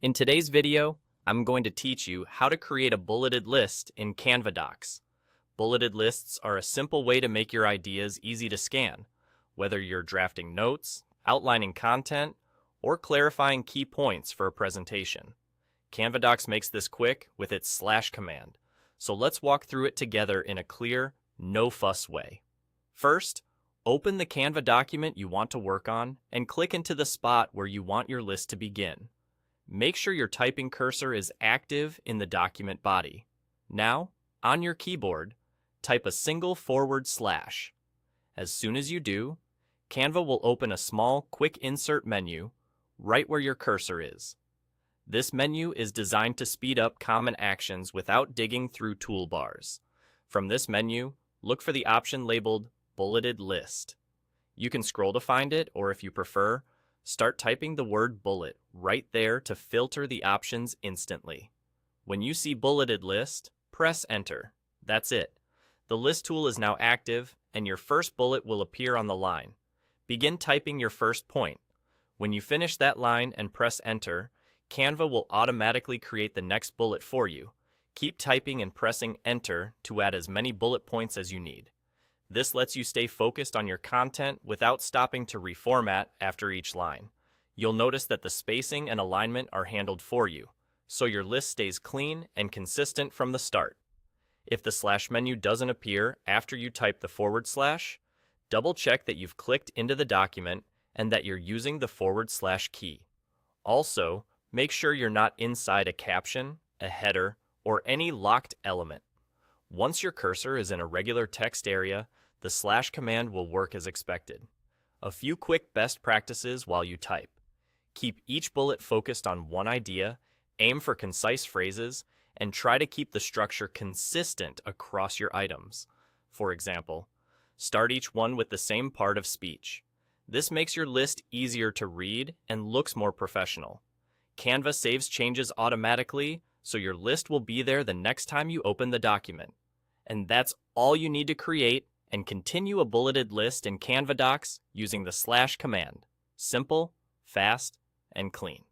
In today's video, I'm going to teach you how to create a bulleted list in Canva Docs. Bulleted lists are a simple way to make your ideas easy to scan, whether you're drafting notes, outlining content, or clarifying key points for a presentation. Canva Docs makes this quick with its slash command, so let's walk through it together in a clear, no-fuss way. First, open the Canva document you want to work on and click into the spot where you want your list to begin. Make sure your typing cursor is active in the document body. Now, on your keyboard, type a single forward slash. As soon as you do, Canva will open a small quick insert menu right where your cursor is. This menu is designed to speed up common actions without digging through toolbars. From this menu, look for the option labeled Bulleted List. You can scroll to find it, or if you prefer, start typing the word bullet right there to filter the options instantly. When you see Bulleted List, press Enter. That's it. The list tool is now active, and your first bullet will appear on the line. Begin typing your first point. When you finish that line and press Enter, Canva will automatically create the next bullet for you. Keep typing and pressing Enter to add as many bullet points as you need. This lets you stay focused on your content without stopping to reformat after each line. You'll notice that the spacing and alignment are handled for you, so your list stays clean and consistent from the start. If the slash menu doesn't appear after you type the forward slash, double check that you've clicked into the document and that you're using the forward slash key. Also, make sure you're not inside a caption, a header, or any locked element. Once your cursor is in a regular text area, the slash command will work as expected. A few quick best practices while you type. Keep each bullet focused on one idea, aim for concise phrases, and try to keep the structure consistent across your items. For example, start each one with the same part of speech. This makes your list easier to read and looks more professional. Canva saves changes automatically, so your list will be there the next time you open the document. And that's all you need to create and continue a bulleted list in Canva Docs using the slash command. Simple, fast, and clean.